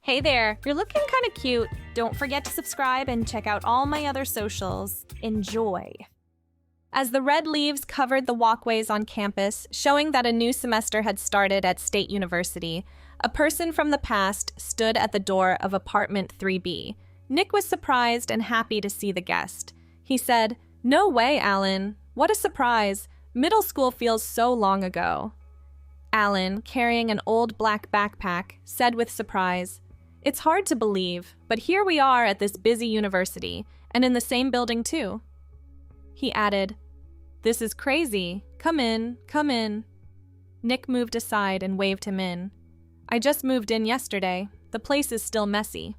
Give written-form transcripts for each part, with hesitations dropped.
Hey there, you're looking kind of cute. Don't forget to subscribe and check out all my other socials. Enjoy. As the red leaves covered the walkways on campus, showing that a new semester had started at State University, a person from the past stood at the door of apartment 3B. Nick was surprised and happy to see the guest. He said, "No way, Alan. What a surprise. Middle school feels so long ago." Alan, carrying an old black backpack, said with surprise, "It's hard to believe, but here we are at this busy university, and in the same building too." He added, "This is crazy. Come in, come in." Nick moved aside and waved him in. "I just moved in yesterday. The place is still messy."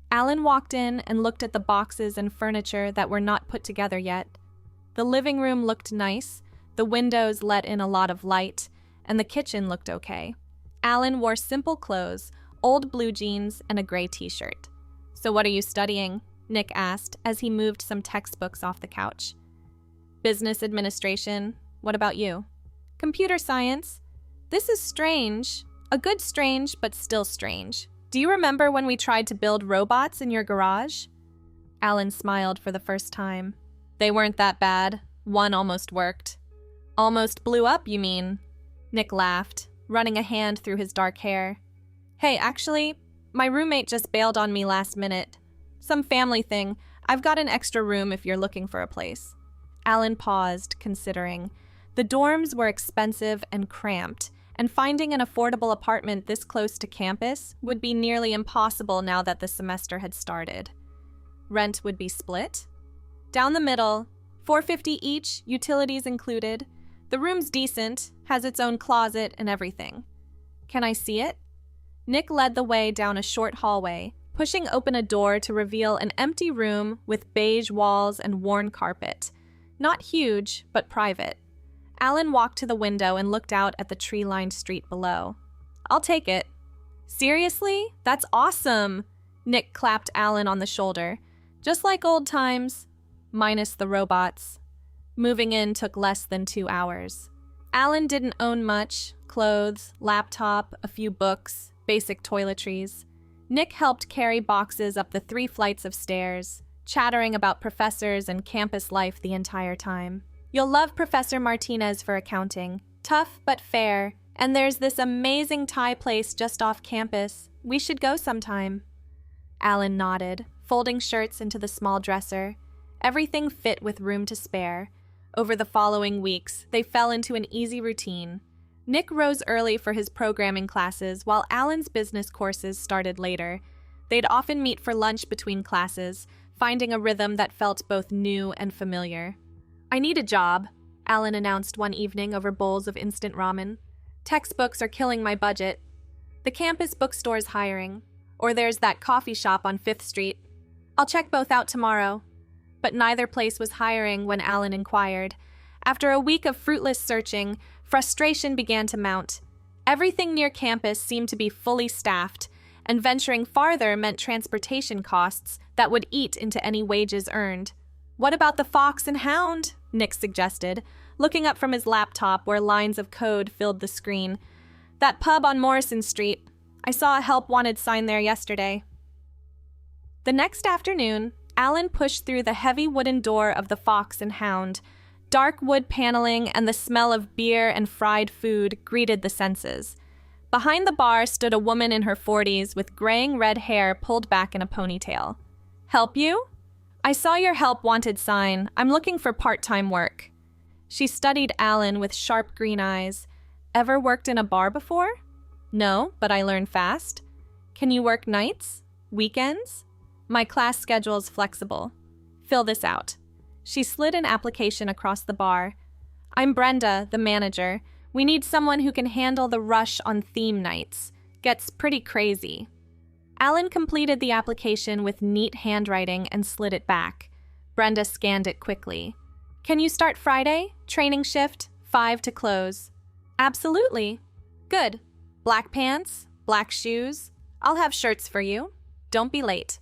Alan walked in and looked at the boxes and furniture that were not put together yet. The living room looked nice, the windows let in a lot of light, and the kitchen looked okay. Alan wore simple clothes, old blue jeans, and a gray t-shirt. "So what are you studying?" Nick asked as he moved some textbooks off the couch. "Business administration. What about you?" "Computer science. This is strange. A good strange, but still strange. Do you remember when we tried to build robots in your garage?" Alan smiled for the first time. "They weren't that bad. One almost worked." "Almost blew up, you mean?" Nick laughed, running a hand through his dark hair. "Hey, actually, my roommate just bailed on me last minute. Some family thing. I've got an extra room if you're looking for a place." Alan paused, considering. The dorms were expensive and cramped, and finding an affordable apartment this close to campus would be nearly impossible now that the semester had started. Rent would be split? Down the middle, $450 each, utilities included. The room's decent, has its own closet and everything. "Can I see it?" Nick led the way down a short hallway, pushing open a door to reveal an empty room with beige walls and worn carpet. Not huge, but private. Alan walked to the window and looked out at the tree-lined street below. "I'll take it." "Seriously? That's awesome!" Nick clapped Alan on the shoulder. "Just like old times, minus the robots." Moving in took less than 2 hours. Alan didn't own much: clothes, laptop, a few books, basic toiletries. Nick helped carry boxes up the 3 flights of stairs, chattering about professors and campus life the entire time. "You'll love Professor Martinez for accounting. Tough but fair. And there's this amazing Thai place just off campus. We should go sometime." Alan nodded, folding shirts into the small dresser. Everything fit with room to spare. Over the following weeks, they fell into an easy routine. Nick rose early for his programming classes, while Alan's business courses started later. They'd often meet for lunch between classes, finding a rhythm that felt both new and familiar. "I need a job," Alan announced one evening over bowls of instant ramen. "Textbooks are killing my budget. The campus bookstore's hiring. Or there's that coffee shop on 5th Street. I'll check both out tomorrow." But neither place was hiring when Alan inquired. After a week of fruitless searching, frustration began to mount. Everything near campus seemed to be fully staffed, and venturing farther meant transportation costs that would eat into any wages earned. "What about the Fox and Hound?" Nick suggested, looking up from his laptop where lines of code filled the screen. "That pub on Morrison Street. I saw a help wanted sign there yesterday." The next afternoon, Alan pushed through the heavy wooden door of the Fox and Hound. Dark wood paneling and the smell of beer and fried food greeted the senses. Behind the bar stood a woman in her 40s with graying red hair pulled back in a ponytail. "Help you?" "I saw your help wanted sign. I'm looking for part-time work." She studied Alan with sharp green eyes. "Ever worked in a bar before?" "No, but I learn fast." "Can you work nights? Weekends?" "My class schedule's flexible." "Fill this out." She slid an application across the bar. "I'm Brenda, the manager. We need someone who can handle the rush on theme nights. Gets pretty crazy." Alan completed the application with neat handwriting and slid it back. Brenda scanned it quickly. "Can you start Friday? Training shift, 5 to close." "Absolutely." "Good. Black pants, black shoes. I'll have shirts for you. Don't be late."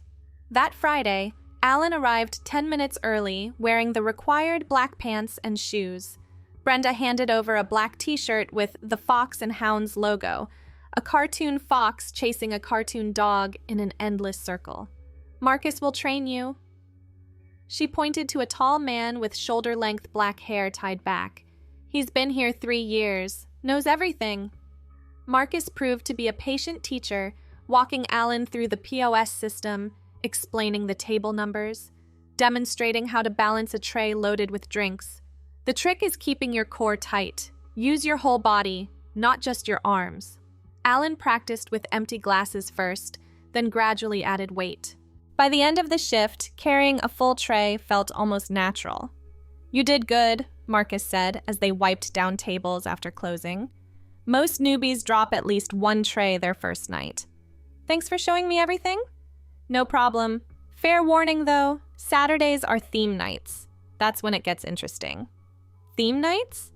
That Friday, Alan arrived 10 minutes early, wearing the required black pants and shoes. Brenda handed over a black t-shirt with the Fox and Hounds logo, A cartoon fox chasing a cartoon dog in an endless circle. Marcus will train you. She pointed to a tall man with shoulder-length black hair tied back. He's been here 3 years, knows everything. Marcus proved to be a patient teacher, walking Alan through the POS system, explaining the table numbers, demonstrating how to balance a tray loaded with drinks. The trick is keeping your core tight. Use your whole body, not just your arms. Alan practiced with empty glasses first, then gradually added weight. By the end of the shift, carrying a full tray felt almost natural. "You did good," Marcus said as they wiped down tables after closing. "Most newbies drop at least 1 tray their first night." "Thanks for showing me everything." "No problem. Fair warning though, Saturdays are theme nights. That's when it gets interesting." "Theme nights?"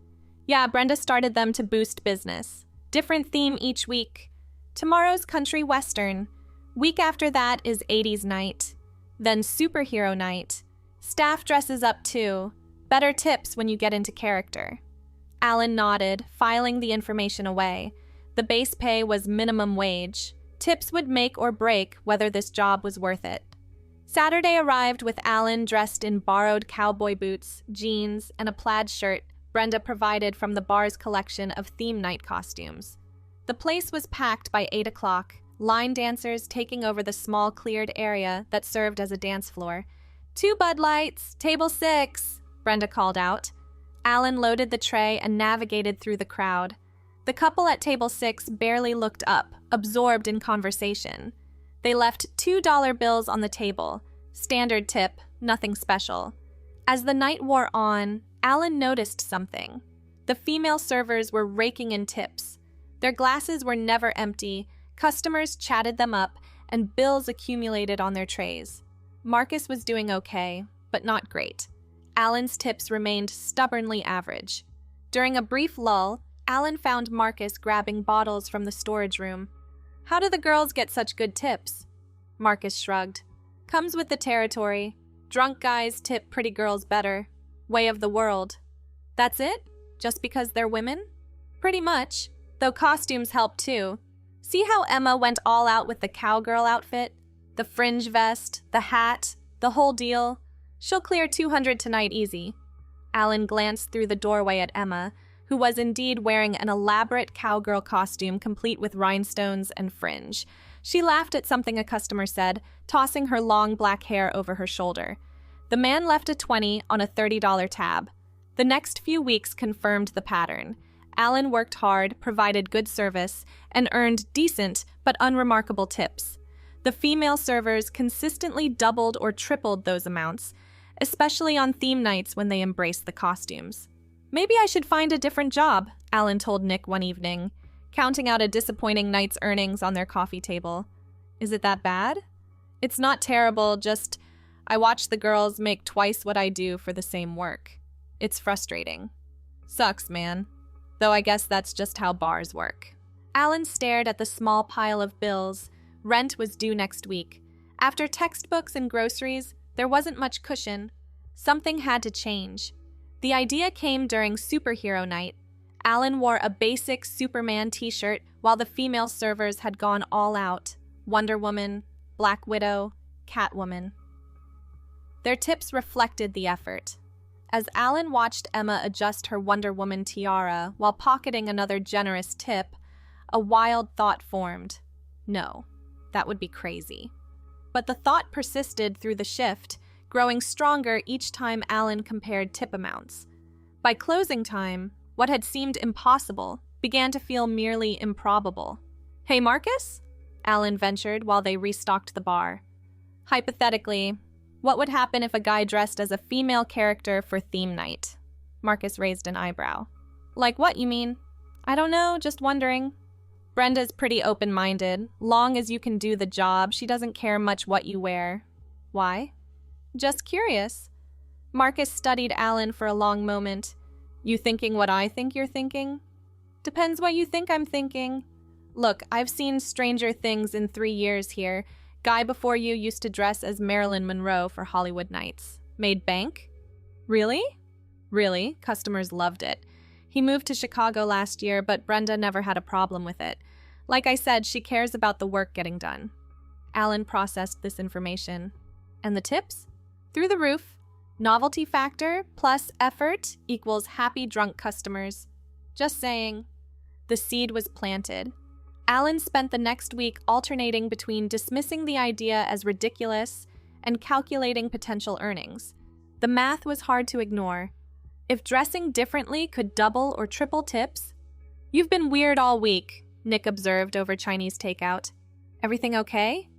"Yeah, Brenda started them to boost business. Different theme each week. Tomorrow's country western. Week after that is 80s night. Then superhero night. Staff dresses up too. Better tips when you get into character." Alan nodded, filing the information away. The base pay was minimum wage. Tips would make or break whether this job was worth it. Saturday arrived with Alan dressed in borrowed cowboy boots, jeans, and a plaid shirt Brenda provided from the bar's collection of theme night costumes. The place was packed by 8 o'clock, line dancers taking over the small cleared area that served as a dance floor. "2 Bud Lights, table 6, Brenda called out. Alan loaded the tray and navigated through the crowd. The couple at table 6 barely looked up, absorbed in conversation. They left $2 bills on the table. Standard tip, nothing special. As the night wore on, Alan noticed something. The female servers were raking in tips. Their glasses were never empty, customers chatted them up, and bills accumulated on their trays. Marcus was doing okay, but not great. Alan's tips remained stubbornly average. During a brief lull, Alan found Marcus grabbing bottles from the storage room. "How do the girls get such good tips?" Marcus shrugged. "Comes with the territory. Drunk guys tip pretty girls better. Way of the world." "That's it? Just because they're women?" "Pretty much, though costumes help too. See how Emma went all out with the cowgirl outfit? The fringe vest, the hat, the whole deal. She'll clear 200 tonight easy." Alan glanced through the doorway at Emma, who was indeed wearing an elaborate cowgirl costume complete with rhinestones and fringe. She laughed at something a customer said, tossing her long black hair over her shoulder. The man left a 20 on a $30 tab. The next few weeks confirmed the pattern. Alan worked hard, provided good service, and earned decent but unremarkable tips. The female servers consistently doubled or tripled those amounts, especially on theme nights when they embraced the costumes. "Maybe I should find a different job," Alan told Nick one evening, counting out a disappointing night's earnings on their coffee table. "Is it that bad?" "It's not terrible, just I watch the girls make twice what I do for the same work. It's frustrating. Sucks, man. Though I guess that's just how bars work." Alan stared at the small pile of bills. Rent was due next week. After textbooks and groceries, there wasn't much cushion. Something had to change. The idea came during superhero night. Alan wore a basic Superman t-shirt while the female servers had gone all out. Wonder Woman, Black Widow, Catwoman. Their tips reflected the effort. As Alan watched Emma adjust her Wonder Woman tiara while pocketing another generous tip, a wild thought formed. No, that would be crazy. But the thought persisted through the shift, growing stronger each time Alan compared tip amounts. By closing time, what had seemed impossible began to feel merely improbable. "Hey, Marcus?" Alan ventured while they restocked the bar. "Hypothetically, what would happen if a guy dressed as a female character for theme night?" Marcus raised an eyebrow. "Like what, you mean?" "I don't know, just wondering." "Brenda's pretty open-minded. Long as you can do the job, she doesn't care much what you wear." "Why?" "Just curious." Marcus studied Alan for a long moment. "You thinking what I think you're thinking?" "Depends what you think I'm thinking." "Look, I've seen stranger things in 3 years here. Guy before you used to dress as Marilyn Monroe for Hollywood nights. Made bank?" "Really?" "Really. Customers loved it. He moved to Chicago last year, but Brenda never had a problem with it. Like I said, she cares about the work getting done. Alan processed this information. And the tips? Through the roof. Novelty factor plus effort equals happy drunk customers. Just saying. The seed was planted. Alan spent the next week alternating between dismissing the idea as ridiculous and calculating potential earnings. The math was hard to ignore. If dressing differently could double or triple tips... You've been weird all week, Nick observed over Chinese takeout. Everything okay?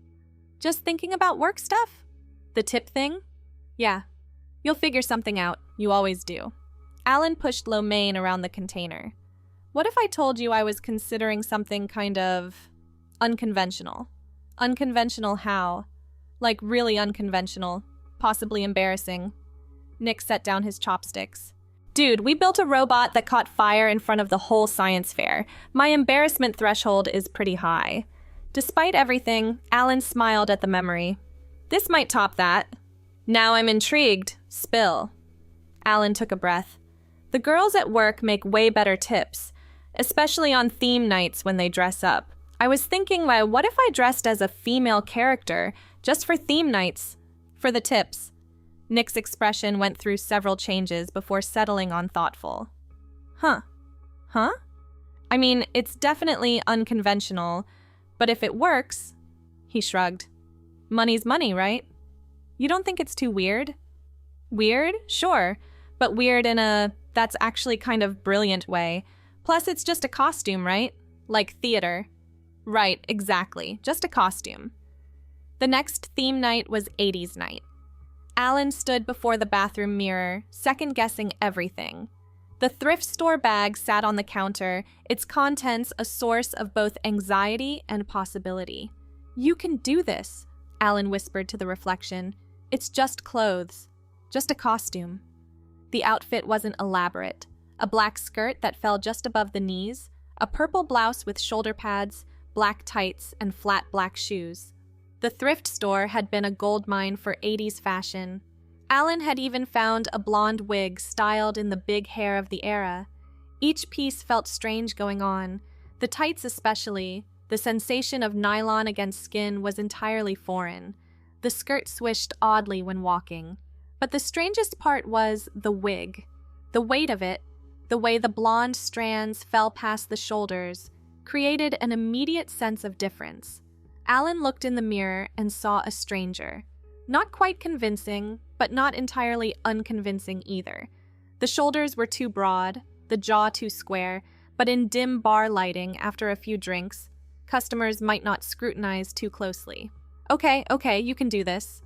Just thinking about work stuff? The tip thing? Yeah. You'll figure something out. You always do. Alan pushed lo mein around the container. What if I told you I was considering something kind of unconventional? Unconventional how? Like really unconventional. Possibly embarrassing. Nick set down his chopsticks. Dude, we built a robot that caught fire in front of the whole science fair. My embarrassment threshold is pretty high. Despite everything, Alan smiled at the memory. This might top that. Now I'm intrigued. Spill. Alan took a breath. The girls at work make way better tips, especially on theme nights when they dress up. I was thinking, well, what if I dressed as a female character just for theme nights? For the tips. Nick's expression went through several changes before settling on thoughtful. Huh? I mean, it's definitely unconventional, but if it works... He shrugged. Money's money, right? You don't think it's too weird? Weird? Sure. But weird in a, that's actually kind of brilliant way. Plus, it's just a costume, right? Like theater. Right, exactly. Just a costume. The next theme night was 80s night. Alan stood before the bathroom mirror, second-guessing everything. The thrift store bag sat on the counter, its contents a source of both anxiety and possibility. You can do this, Alan whispered to the reflection. It's just clothes. Just a costume. The outfit wasn't elaborate. A black skirt that fell just above the knees, a purple blouse with shoulder pads, black tights, and flat black shoes. The thrift store had been a goldmine for 80s fashion. Alan had even found a blonde wig styled in the big hair of the era. Each piece felt strange going on, the tights especially. The sensation of nylon against skin was entirely foreign. The skirt swished oddly when walking. But the strangest part was the wig. The weight of it, the way the blonde strands fell past the shoulders, created an immediate sense of difference. Alan looked in the mirror and saw a stranger. Not quite convincing, but not entirely unconvincing either. The shoulders were too broad, the jaw too square, but in dim bar lighting after a few drinks, customers might not scrutinize too closely. Okay, you can do this.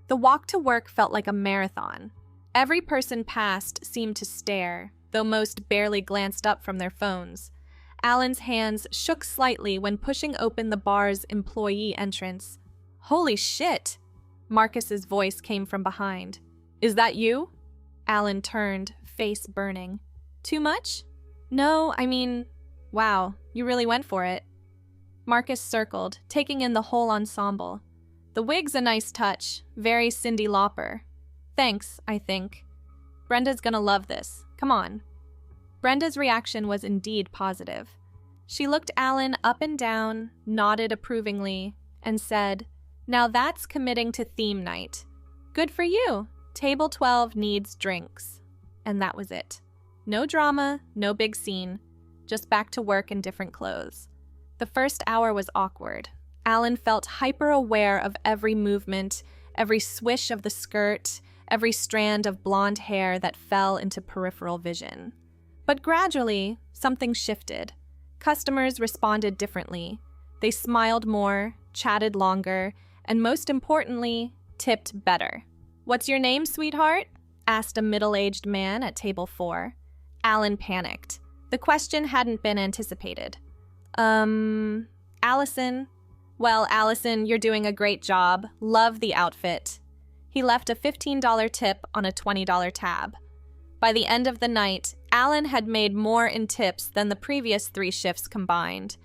The walk to work felt like a marathon. Every person passed seemed to stare, though most barely glanced up from their phones. Alan's hands shook slightly when pushing open the bar's employee entrance. Holy shit! Marcus's voice came from behind. Is that you? Alan turned, face burning. Too much? No, I mean, wow, you really went for it. Marcus circled, taking in the whole ensemble. The wig's a nice touch, very Cyndi Lauper. Thanks, I think. Brenda's gonna love this. Come on. Brenda's reaction was indeed positive. She looked Alan up and down, nodded approvingly, and said, Now that's committing to theme night. Good for you. Table 12 needs drinks. And that was it. No drama, no big scene. Just back to work in different clothes. The first hour was awkward. Alan felt hyper-aware of every movement, every swish of the skirt, every strand of blonde hair that fell into peripheral vision. But gradually, something shifted. Customers responded differently. They smiled more, chatted longer, and most importantly, tipped better. What's your name, sweetheart? Asked a middle-aged man at table 4. Alan panicked. The question hadn't been anticipated. Allison. Well, Allison, you're doing a great job. Love the outfit. He left a $15 tip on a $20 tab. By the end of the night, Alan had made more in tips than the previous 3 shifts combined.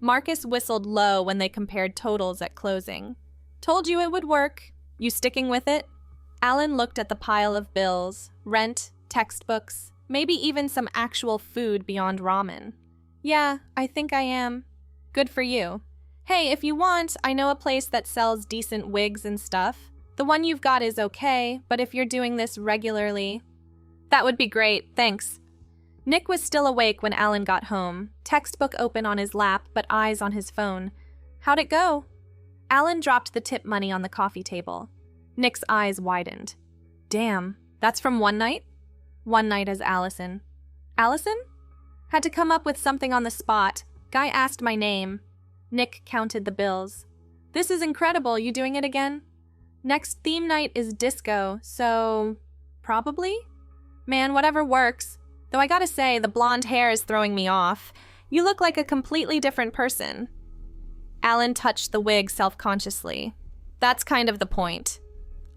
Marcus whistled low when they compared totals at closing. Told you it would work. You sticking with it? Alan looked at the pile of bills, rent, textbooks, maybe even some actual food beyond ramen. Yeah, I think I am. Good for you. Hey, if you want, I know a place that sells decent wigs and stuff. The one you've got is okay, but if you're doing this regularly, that would be great, thanks. Nick was still awake when Alan got home, textbook open on his lap, but eyes on his phone. How'd it go? Alan dropped the tip money on the coffee table. Nick's eyes widened. Damn, that's from one night? One night as Allison. Allison? Had to come up with something on the spot. Guy asked my name. Nick counted the bills. This is incredible, you doing it again? Next theme night is disco, so probably? Man, whatever works. Though I gotta say, the blonde hair is throwing me off. You look like a completely different person. Alan touched the wig self-consciously. That's kind of the point.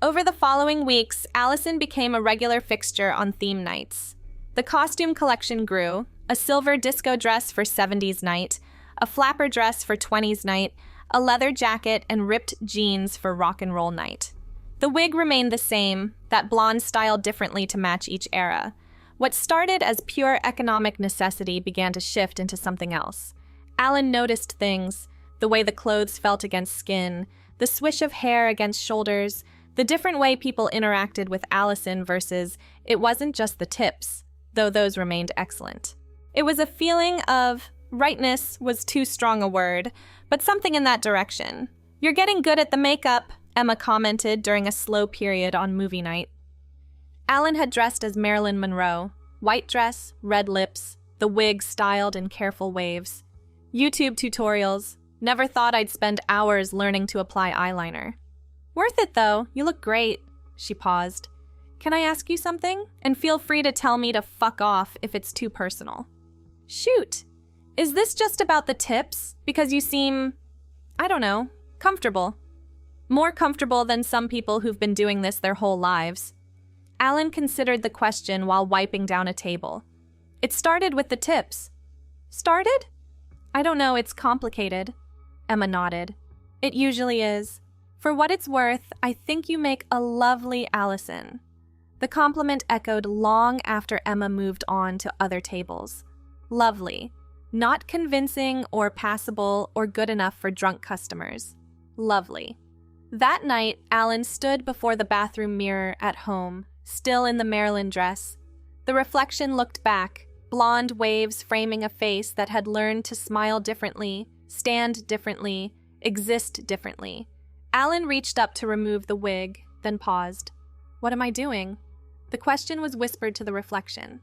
Over the following weeks, Allison became a regular fixture on theme nights. The costume collection grew, a silver disco dress for 70s night, a flapper dress for 20s night, a leather jacket, and ripped jeans for rock and roll night. The wig remained the same, that blonde styled differently to match each era. What started as pure economic necessity began to shift into something else. Alan noticed things, the way the clothes felt against skin, the swish of hair against shoulders, the different way people interacted with Allison versus it wasn't just the tips, though those remained excellent. It was a feeling of rightness was too strong a word, but something in that direction. You're getting good at the makeup, Emma commented during a slow period on movie night. Alan had dressed as Marilyn Monroe, white dress, red lips, the wig styled in careful waves. YouTube tutorials. Never thought I'd spend hours learning to apply eyeliner. Worth it though, you look great. She paused. Can I ask you something? And feel free to tell me to fuck off if it's too personal. Shoot. Is this just about the tips? Because you seem, I don't know, comfortable. More comfortable than some people who've been doing this their whole lives. Alan considered the question while wiping down a table. It started with the tips. Started? I don't know, it's complicated. Emma nodded. It usually is. For what it's worth, I think you make a lovely Allison. The compliment echoed long after Emma moved on to other tables. Lovely. Not convincing or passable or good enough for drunk customers. Lovely. That night, Alan stood before the bathroom mirror at home, still in the Marilyn dress. The reflection looked back, blonde waves framing a face that had learned to smile differently, stand differently, exist differently. Alan reached up to remove the wig, then paused. What am I doing? The question was whispered to the reflection.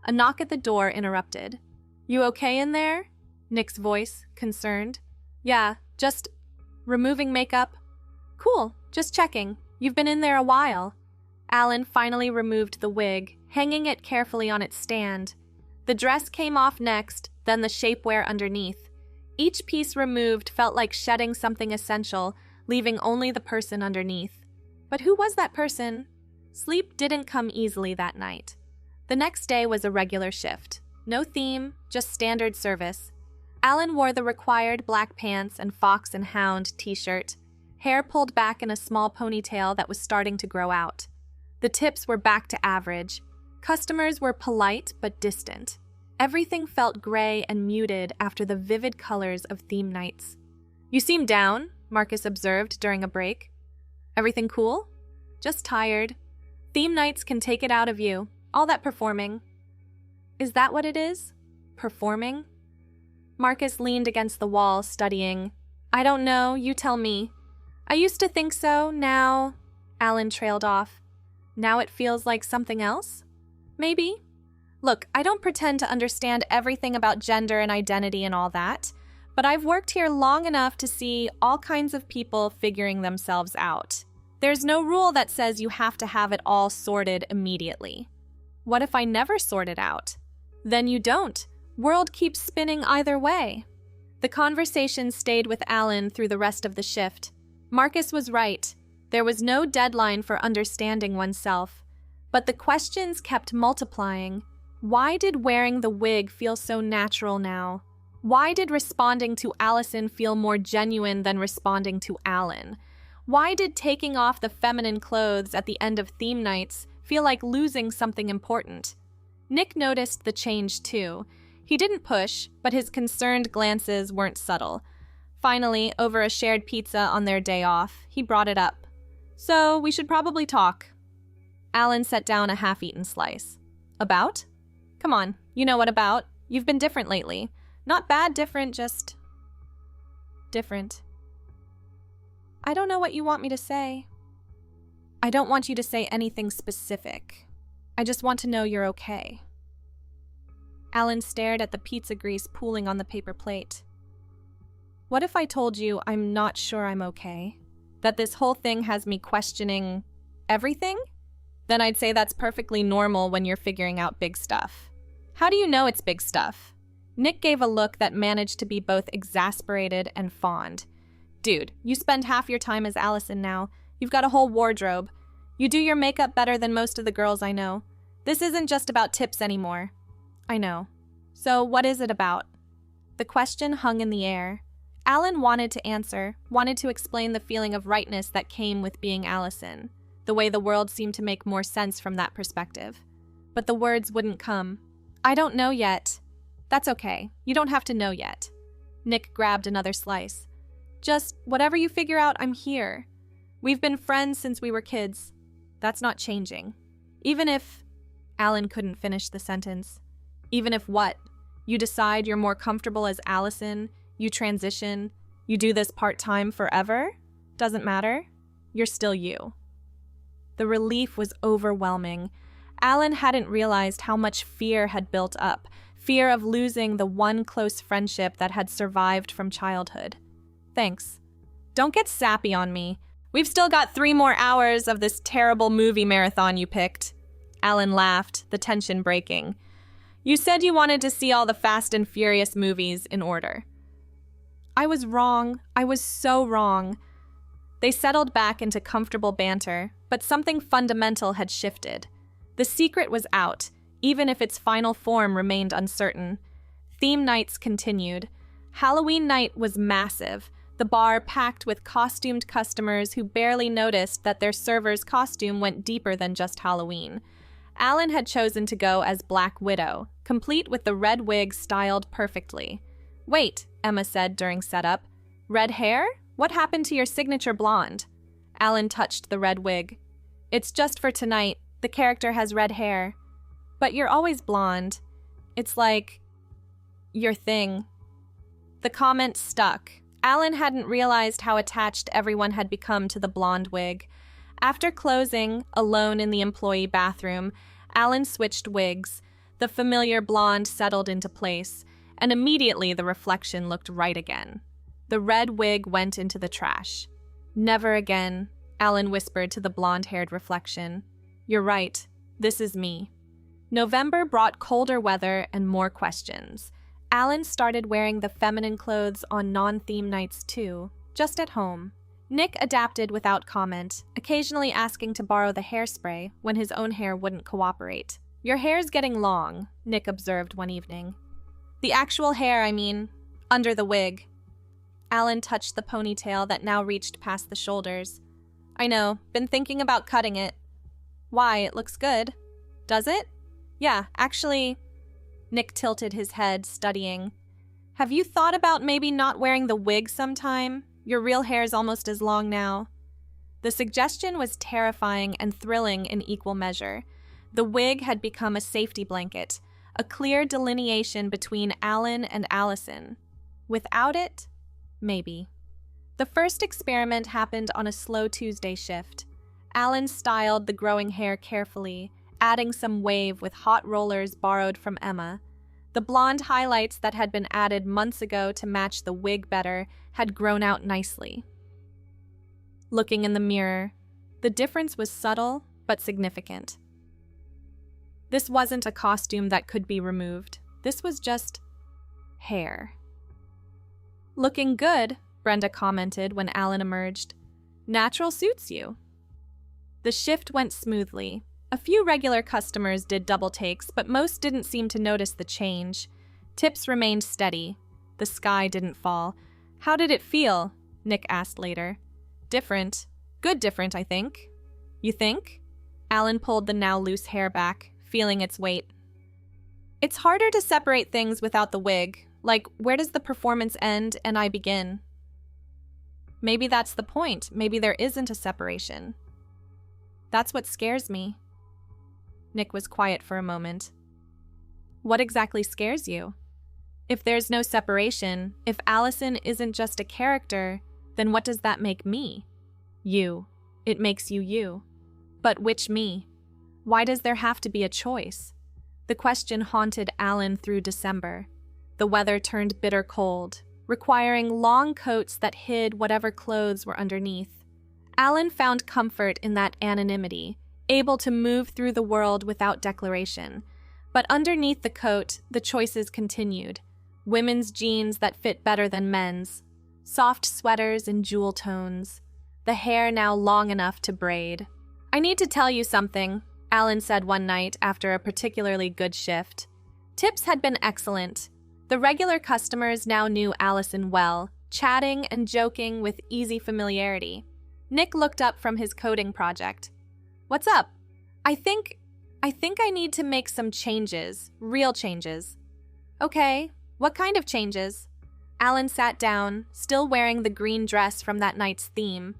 A knock at the door interrupted. You okay in there? Nick's voice, concerned. Yeah, just removing makeup. Cool, just checking. You've been in there a while. Alan finally removed the wig, hanging it carefully on its stand. The dress came off next, then the shapewear underneath. Each piece removed felt like shedding something essential, leaving only the person underneath. But who was that person? Sleep didn't come easily that night. The next day was a regular shift. No theme, just standard service. Alan wore the required black pants and fox and hound t-shirt, hair pulled back in a small ponytail that was starting to grow out. The tips were back to average. Customers were polite but distant. Everything felt gray and muted after the vivid colors of theme nights. You seem down, Marcus observed during a break. Everything cool? Just tired. Theme nights can take it out of you. All that performing. Is that what it is? Performing? Marcus leaned against the wall, studying. I don't know, you tell me. I used to think so, now... Alan trailed off. Now it feels like something else? Maybe. Look, I don't pretend to understand everything about gender and identity and all that, but I've worked here long enough to see all kinds of people figuring themselves out. There's no rule that says you have to have it all sorted immediately. What if I never sort it out? Then you don't. World keeps spinning either way. The conversation stayed with Alan through the rest of the shift. Marcus was right. There was no deadline for understanding oneself. But the questions kept multiplying. Why did wearing the wig feel so natural now? Why did responding to Allison feel more genuine than responding to Alan? Why did taking off the feminine clothes at the end of theme nights feel like losing something important? Nick noticed the change too. He didn't push, but his concerned glances weren't subtle. Finally, over a shared pizza on their day off, he brought it up. "So, we should probably talk." Alan set down a half-eaten slice. "About?" "Come on, you know what about. You've been different lately. Not bad different, just... different." "I don't know what you want me to say." "I don't want you to say anything specific. I just want to know you're okay." Alan stared at the pizza grease pooling on the paper plate. "What if I told you I'm not sure I'm okay? That this whole thing has me questioning everything? Then I'd say that's perfectly normal when you're figuring out big stuff." "How do you know it's big stuff?" Nick gave a look that managed to be both exasperated and fond. "Dude, you spend half your time as Allison now. You've got a whole wardrobe. You do your makeup better than most of the girls I know. This isn't just about tips anymore." "I know. So what is it about?" The question hung in the air. Alan wanted to answer, wanted to explain the feeling of rightness that came with being Allison, the way the world seemed to make more sense from that perspective. But the words wouldn't come. "I don't know yet." "That's okay. You don't have to know yet." Nick grabbed another slice. "Just whatever you figure out, I'm here. We've been friends since we were kids. That's not changing. Even if..." Alan couldn't finish the sentence. "Even if what? You decide you're more comfortable as Allison, you transition, you do this part-time forever? Doesn't matter. You're still you." The relief was overwhelming. Alan hadn't realized how much fear had built up, fear of losing the one close friendship that had survived from childhood. "Thanks. Don't get sappy on me. We've still got 3 more hours of this terrible movie marathon you picked." Alan laughed, the tension breaking. "You said you wanted to see all the Fast and Furious movies in order." "I was wrong. I was so wrong." They settled back into comfortable banter, but something fundamental had shifted. The secret was out, even if its final form remained uncertain. Theme nights continued. Halloween night was massive, the bar packed with costumed customers who barely noticed that their server's costume went deeper than just Halloween. Alan had chosen to go as Black Widow, complete with the red wig styled perfectly. "Wait," Emma said during setup. "Red hair? What happened to your signature blonde?" Alan touched the red wig. "It's just for tonight. The character has red hair." "But you're always blonde. It's like... your thing." The comment stuck. Alan hadn't realized how attached everyone had become to the blonde wig. After closing, alone in the employee bathroom, Alan switched wigs. The familiar blonde settled into place, and immediately the reflection looked right again. The red wig went into the trash. "Never again," Alan whispered to the blonde-haired reflection. "You're right. This is me." November brought colder weather and more questions. Alan started wearing the feminine clothes on non-theme nights too, just at home. Nick adapted without comment, occasionally asking to borrow the hairspray when his own hair wouldn't cooperate. "Your hair's getting long," Nick observed one evening. "The actual hair, I mean, under the wig." Alan touched the ponytail that now reached past the shoulders. "I know, been thinking about cutting it." "Why, it looks good." "Does it?" "Yeah, actually..." Nick tilted his head, studying. "Have you thought about maybe not wearing the wig sometime? Your real hair's almost as long now." The suggestion was terrifying and thrilling in equal measure. The wig had become a safety blanket, a clear delineation between Alan and Allison. Without it, maybe. The first experiment happened on a slow Tuesday shift. Alan styled the growing hair carefully, adding some wave with hot rollers borrowed from Emma. The blonde highlights that had been added months ago to match the wig better had grown out nicely. Looking in the mirror, the difference was subtle but significant. This wasn't a costume that could be removed. This was just hair. "Looking good," Brenda commented when Alan emerged. "Natural suits you." The shift went smoothly. A few regular customers did double takes, but most didn't seem to notice the change. Tips remained steady. The sky didn't fall. "How did it feel?" Nick asked later. "Different. Good different, I think." "You think?" Alan pulled the now loose hair back, feeling its weight. It's harder to separate things without the wig. Like, where does the performance end and I begin? Maybe that's the point. Maybe there isn't a separation. That's what scares me. Nick was quiet for a moment. What exactly scares you? If there's no separation, if Allison isn't just a character, then what does that make me? You. It makes you you. But which me? Why does there have to be a choice? The question haunted Alan through December. The weather turned bitter cold, requiring long coats that hid whatever clothes were underneath. Alan found comfort in that anonymity, able to move through the world without declaration. But underneath the coat, the choices continued. Women's jeans that fit better than men's, soft sweaters in jewel tones, the hair now long enough to braid. I need to tell you something, Alan said one night after a particularly good shift. Tips had been excellent. The regular customers now knew Allison well, chatting and joking with easy familiarity. Nick looked up from his coding project. What's up? I think I need to make some changes, real changes. Okay, what kind of changes? Alan sat down, still wearing the green dress from that night's theme.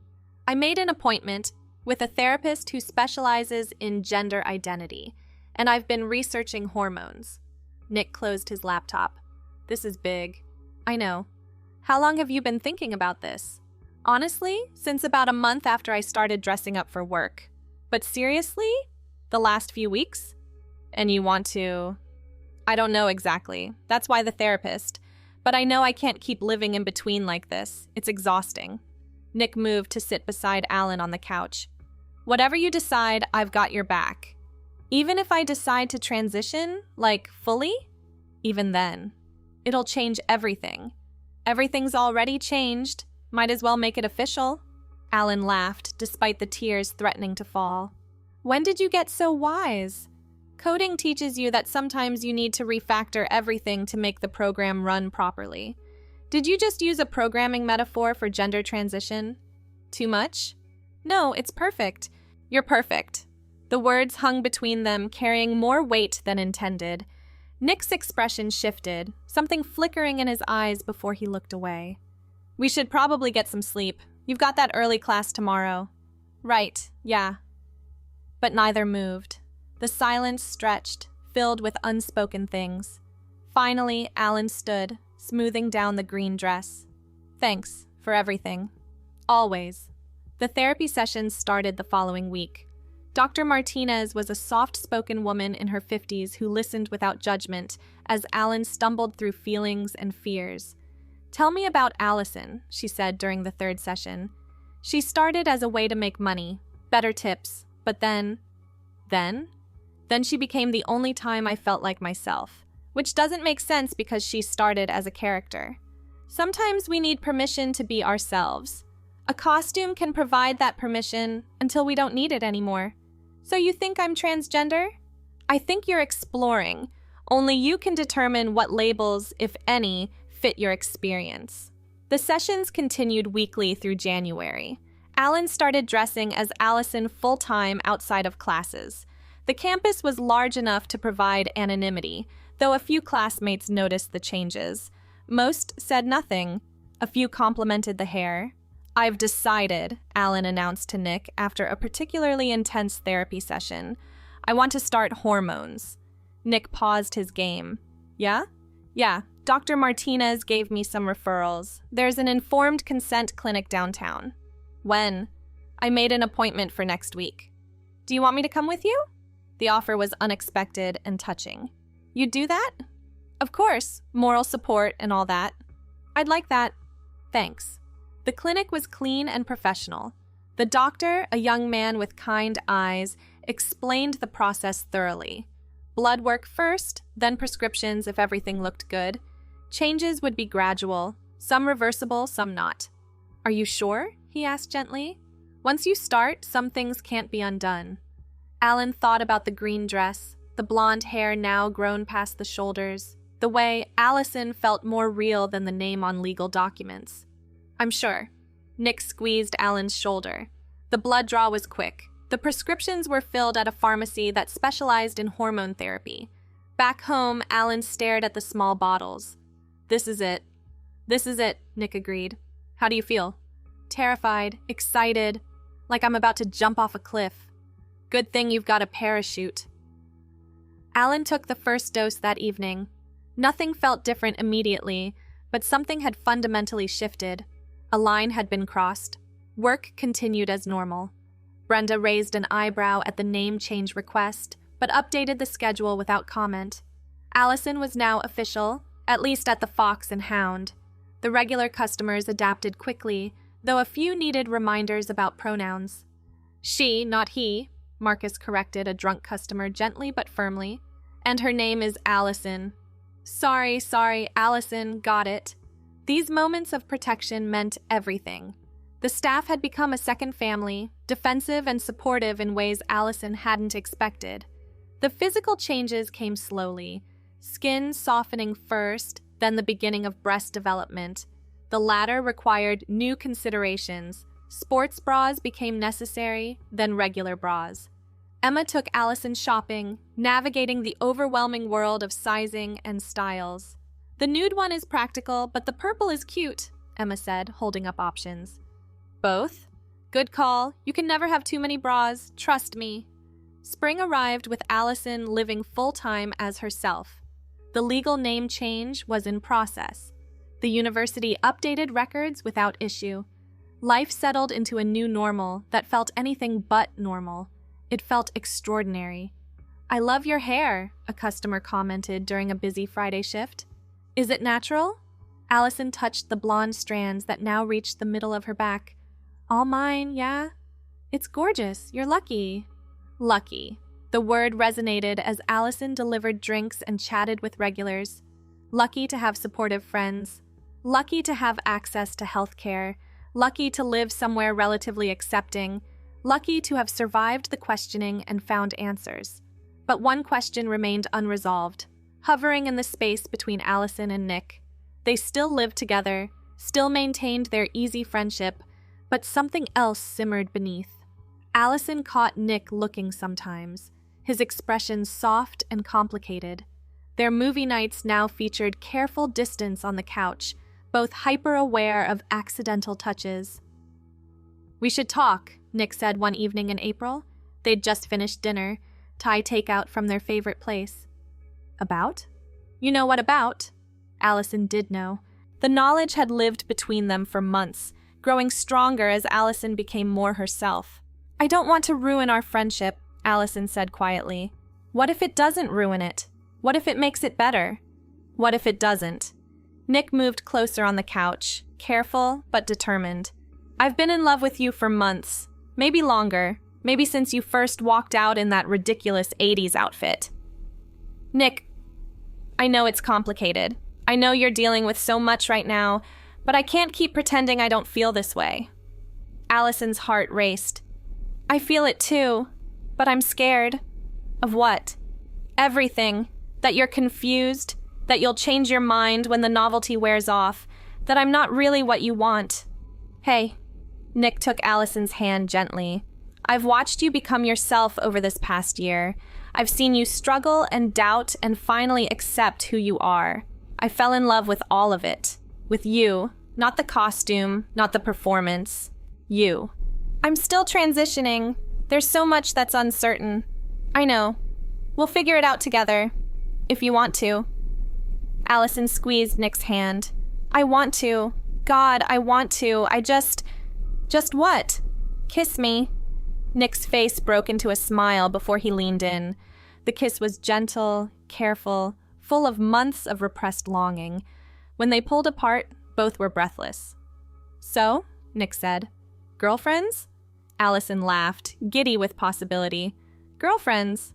I made an appointment with a therapist who specializes in gender identity, and I've been researching hormones. Nick closed his laptop. This is big. I know. How long have you been thinking about this? Honestly, since about a month after I started dressing up for work. But seriously? The last few weeks? And you want to... I don't know exactly. That's why the therapist. But I know I can't keep living in between like this. It's exhausting. Nick moved to sit beside Alan on the couch. Whatever you decide, I've got your back. Even if I decide to transition, like fully, even then, it'll change everything. Everything's already changed. Might as well make it official. Alan laughed, despite the tears threatening to fall. When did you get so wise? Coding teaches you that sometimes you need to refactor everything to make the program run properly. Did you just use a programming metaphor for gender transition? Too much? No, it's perfect. You're perfect. The words hung between them, carrying more weight than intended. Nick's expression shifted, something flickering in his eyes before he looked away. We should probably get some sleep. You've got that early class tomorrow. Right, yeah. But neither moved. The silence stretched, filled with unspoken things. Finally, Alan stood, smoothing down the green dress. Thanks for everything. Always. The therapy sessions started the following week. Dr. Martinez was a soft-spoken woman in her 50s who listened without judgment as Alan stumbled through feelings and fears. Tell me about Allison, she said during the third session. She started as a way to make money, better tips, but then she became the only time I felt like myself, which doesn't make sense because she started as a character. Sometimes we need permission to be ourselves. A costume can provide that permission until we don't need it anymore. So you think I'm transgender? I think you're exploring. Only you can determine what labels, if any, fit your experience. The sessions continued weekly through January. Alan started dressing as Allison full-time outside of classes. The campus was large enough to provide anonymity, though a few classmates noticed the changes. Most said nothing. A few complimented the hair. I've decided, Alan announced to Nick after a particularly intense therapy session. I want to start hormones. Nick paused his game. Yeah? Yeah, Dr. Martinez gave me some referrals. There's an informed consent clinic downtown. When? I made an appointment for next week. Do you want me to come with you? The offer was unexpected and touching. You'd do that? Of course, moral support and all that. I'd like that. Thanks. The clinic was clean and professional. The doctor, a young man with kind eyes, explained the process thoroughly. Blood work first, then prescriptions if everything looked good. Changes would be gradual, some reversible, some not. Are you sure? He asked gently. Once you start, some things can't be undone. Alan thought about the green dress, the blonde hair now grown past the shoulders, the way Allison felt more real than the name on legal documents. I'm sure. Nick squeezed Alan's shoulder. The blood draw was quick. The prescriptions were filled at a pharmacy that specialized in hormone therapy. Back home, Alan stared at the small bottles. This is it. This is it, Nick agreed. How do you feel? Terrified, excited, like I'm about to jump off a cliff. Good thing you've got a parachute. Alan took the first dose that evening. Nothing felt different immediately, but something had fundamentally shifted. A line had been crossed. Work continued as normal. Brenda raised an eyebrow at the name change request, but updated the schedule without comment. Allison was now official, at least at the Fox and Hound. The regular customers adapted quickly, though a few needed reminders about pronouns. She, not he, Marcus corrected a drunk customer gently but firmly. And her name is Allison. Sorry, Allison, got it. These moments of protection meant everything. The staff had become a second family, defensive and supportive in ways Allison hadn't expected. The physical changes came slowly, skin softening first, then the beginning of breast development. The latter required new considerations. Sports bras became necessary, then regular bras. Emma took Allison shopping, navigating the overwhelming world of sizing and styles. The nude one is practical, but the purple is cute, Emma said, holding up options. Both? Good call. You can never have too many bras, trust me. Spring arrived with Allison living full-time as herself. The legal name change was in process. The university updated records without issue. Life settled into a new normal that felt anything but normal. It felt extraordinary. I love your hair, a customer commented during a busy Friday shift. Is it natural? Allison touched the blonde strands that now reached the middle of her back. All mine, yeah? It's gorgeous. You're lucky. Lucky. The word resonated as Allison delivered drinks and chatted with regulars. Lucky to have supportive friends. Lucky to have access to health care. Lucky to live somewhere relatively accepting. Lucky to have survived the questioning and found answers. But one question remained unresolved, hovering in the space between Allison and Nick. They still lived together, still maintained their easy friendship, but something else simmered beneath. Allison caught Nick looking sometimes, his expression soft and complicated. Their movie nights now featured careful distance on the couch, both hyper-aware of accidental touches. We should talk, Nick said one evening in April. They'd just finished dinner, Thai takeout from their favorite place. About? You know what about? Allison did know. The knowledge had lived between them for months, growing stronger as Allison became more herself. I don't want to ruin our friendship, Allison said quietly. What if it doesn't ruin it? What if it makes it better? What if it doesn't? Nick moved closer on the couch, careful but determined. I've been in love with you for months, maybe longer, maybe since you first walked out in that ridiculous 80s outfit. Nick, I know it's complicated. I know you're dealing with so much right now, but I can't keep pretending I don't feel this way. Allison's heart raced. I feel it too, but I'm scared. Of what? Everything. That you're confused, that you'll change your mind when the novelty wears off, that I'm not really what you want. Hey, Nick took Allison's hand gently. I've watched you become yourself over this past year. I've seen you struggle and doubt and finally accept who you are. I fell in love with all of it. With you, not the costume, not the performance. You. I'm still transitioning. There's so much that's uncertain. I know. We'll figure it out together. If you want to. Allison squeezed Nick's hand. I want to. God, I want to. Just what? Kiss me. Nick's face broke into a smile before he leaned in. The kiss was gentle, careful, full of months of repressed longing. When they pulled apart, both were breathless. So, Nick said, girlfriends? Allison laughed, giddy with possibility. Girlfriends.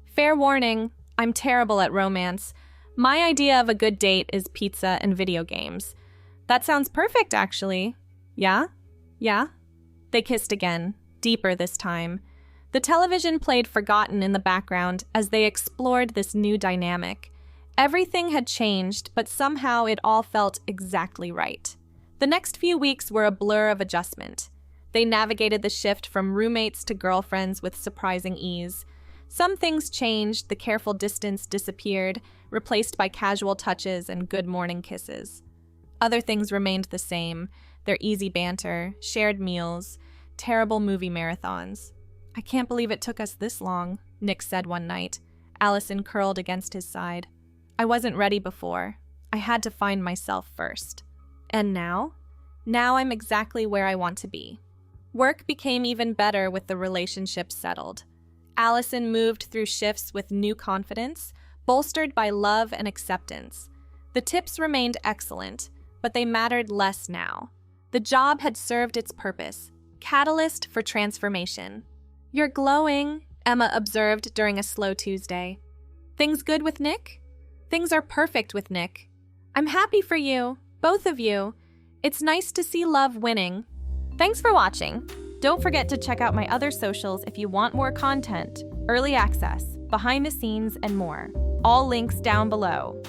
Fair warning, I'm terrible at romance. My idea of a good date is pizza and video games. That sounds perfect, actually. Yeah? Yeah? They kissed again, deeper this time. The television played Forgotten in the background as they explored this new dynamic. Everything had changed, but somehow it all felt exactly right. The next few weeks were a blur of adjustment. They navigated the shift from roommates to girlfriends with surprising ease. Some things changed, the careful distance disappeared, replaced by casual touches and good morning kisses. Other things remained the same, their easy banter, shared meals, terrible movie marathons. "I can't believe it took us this long," Nick said one night. Allison curled against his side. "I wasn't ready before. I had to find myself first. And now? Now I'm exactly where I want to be." Work became even better with the relationship settled. Allison moved through shifts with new confidence, bolstered by love and acceptance. The tips remained excellent, but they mattered less now. The job had served its purpose, catalyst for transformation. "You're glowing," Emma observed during a slow Tuesday. "Things good with Nick?" "Things are perfect with Nick. I'm happy for you, both of you. It's nice to see love winning." Thanks for watching. Don't forget to check out my other socials if you want more content, early access, behind the scenes, and more. All links down below.